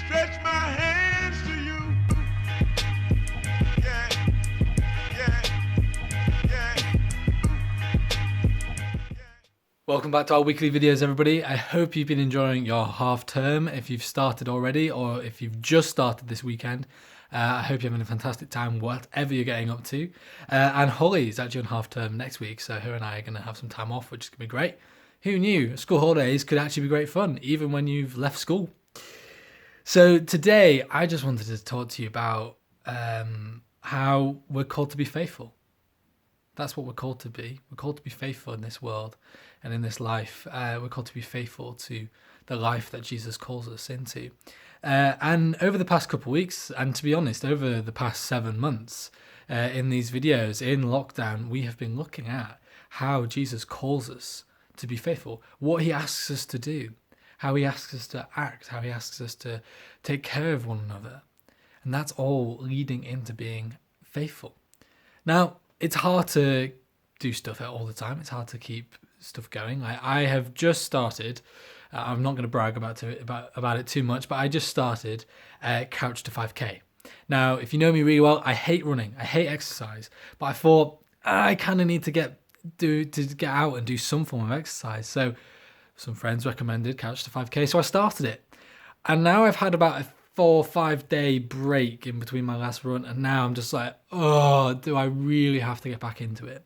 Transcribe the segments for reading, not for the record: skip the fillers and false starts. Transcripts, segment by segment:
stretch my hands to you. Yeah, yeah, yeah. Welcome back to our weekly videos, everybody. I hope you've been enjoying your half term, if you've started already or if you've just started this weekend. I hope you're having a fantastic time, whatever you're getting up to. And Holly is actually on half term next week, so her and I are going to have some time off, which is going to be great. Who knew school holidays could actually be great fun, even when you've left school? So today, I just wanted to talk to you about how we're called to be faithful. That's what we're called to be. We're called to be faithful in this world and in this life. We're called to be faithful to the life that Jesus calls us into. And over the past couple of weeks, and to be honest, over the past 7 months, in these videos, in lockdown, we have been looking at how Jesus calls us to be faithful, what he asks us to do, how he asks us to act, how he asks us to take care of one another. And that's all leading into being faithful. Now, it's hard to do stuff all the time. It's hard to keep stuff going. I have just started. I'm not going to brag about it too much, but I just started Couch to 5K. Now, if you know me really well, I hate running. I hate exercise. But I thought I kind of need to get out and do some form of exercise. So some friends recommended Couch to 5K, so I started it. And now I've had about a 4 or 5 day break in between my last run, and now I'm just like, oh, do I really have to get back into it?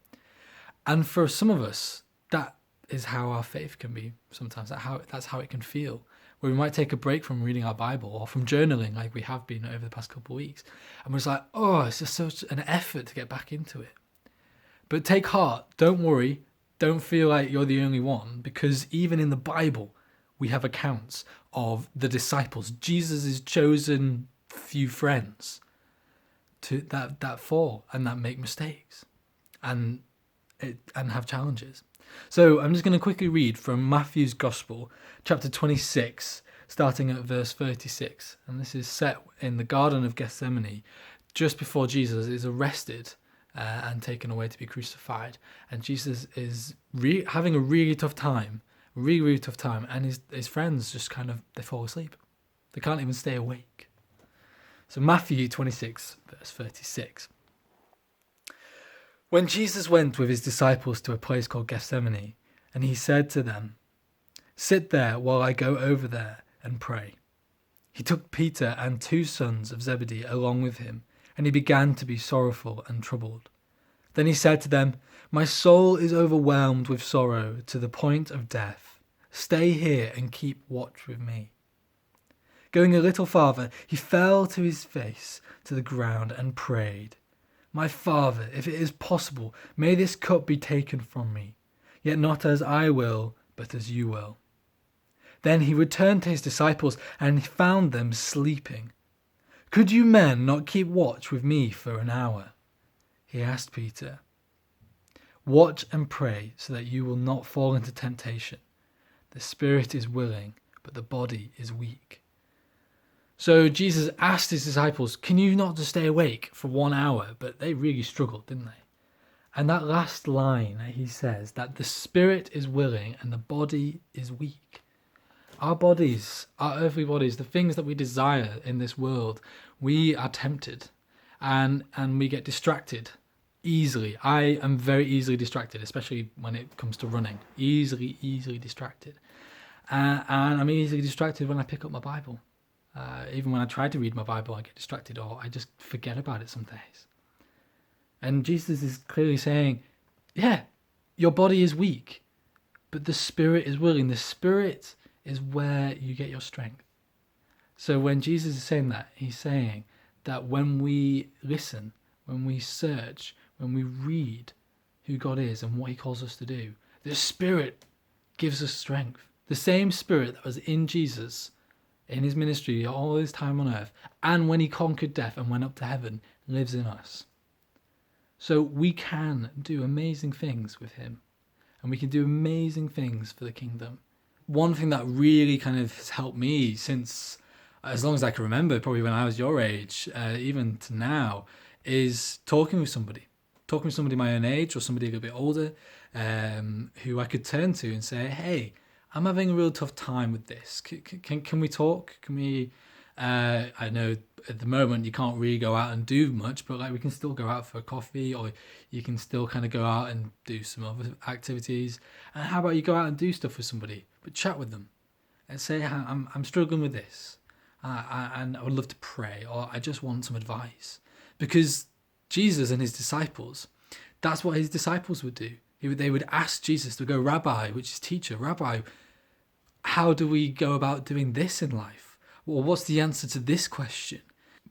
And for some of us, that is how our faith can be sometimes. That's how it can feel. Where we might take a break from reading our Bible or from journaling like we have been over the past couple of weeks. And we're just like, oh, it's just such an effort to get back into it. But take heart, don't worry, don't feel like you're the only one, because even in the Bible, we have accounts of the disciples, Jesus' chosen few friends, that fall and that make mistakes and have challenges. So I'm just going to quickly read from Matthew's Gospel, chapter 26, starting at verse 36. And this is set in the Garden of Gethsemane, just before Jesus is arrested and taken away to be crucified. And Jesus is having a really tough time, and his friends just they fall asleep. They can't even stay awake. So Matthew 26, verse 36. When Jesus went with his disciples to a place called Gethsemane, and he said to them, "Sit there while I go over there and pray." He took Peter and 2 sons of Zebedee along with him, and he began to be sorrowful and troubled. Then he said to them, "My soul is overwhelmed with sorrow to the point of death. Stay here and keep watch with me." Going a little farther, he fell to his face to the ground and prayed, "My Father, if it is possible, may this cup be taken from me, yet not as I will, but as you will." Then he returned to his disciples and found them sleeping. "Could you men not keep watch with me for an hour?" He asked Peter. "Watch and pray so that you will not fall into temptation. The spirit is willing, but the body is weak." So Jesus asked his disciples, can you not just stay awake for 1 hour? But they really struggled, didn't they? And that last line that he says, that the spirit is willing and the body is weak. Our bodies, our earthly bodies, the things that we desire in this world, we are tempted and we get distracted easily. I am very easily distracted, especially when it comes to running. Easily distracted. And I'm easily distracted when I pick up my Bible. Even when I try to read my Bible, I get distracted or I just forget about it some days. And Jesus is clearly saying, yeah, your body is weak, but the spirit is willing. The spirit is where you get your strength. So when Jesus is saying that, he's saying that when we listen, when we search, when we read who God is and what he calls us to do, the spirit gives us strength. The same spirit that was in Jesus in his ministry all his time on earth, and when he conquered death and went up to heaven, lives in us. So we can do amazing things with him, and we can do amazing things for the kingdom. One thing that really kind of has helped me since, as long as I can remember, probably when I was your age, even to now, is talking with somebody my own age or somebody a little bit older, who I could turn to and say, hey, I'm having a real tough time with this. Can we talk? Can we I know at the moment you can't really go out and do much, but like we can still go out for a coffee, or you can still kind of go out and do some other activities. And how about you go out and do stuff with somebody, but chat with them and say, I'm struggling with this, and I would love to pray, or I just want some advice. Because Jesus and his disciples, that's what his disciples would do. They would ask Jesus to go, Rabbi, which is teacher, Rabbi, how do we go about doing this in life? Well, what's the answer to this question?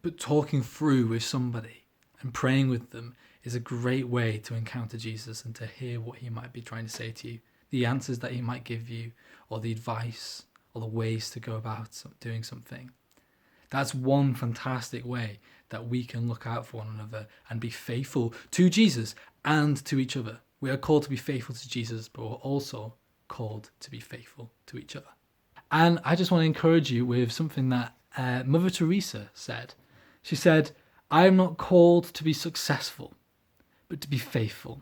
But talking through with somebody and praying with them is a great way to encounter Jesus and to hear what he might be trying to say to you, the answers that he might give you, or the advice, or the ways to go about doing something. That's one fantastic way that we can look out for one another and be faithful to Jesus and to each other. We are called to be faithful to Jesus, but we're also called to be faithful to each other. And I just want to encourage you with something that Mother Teresa said. She said, I am not called to be successful, but to be faithful.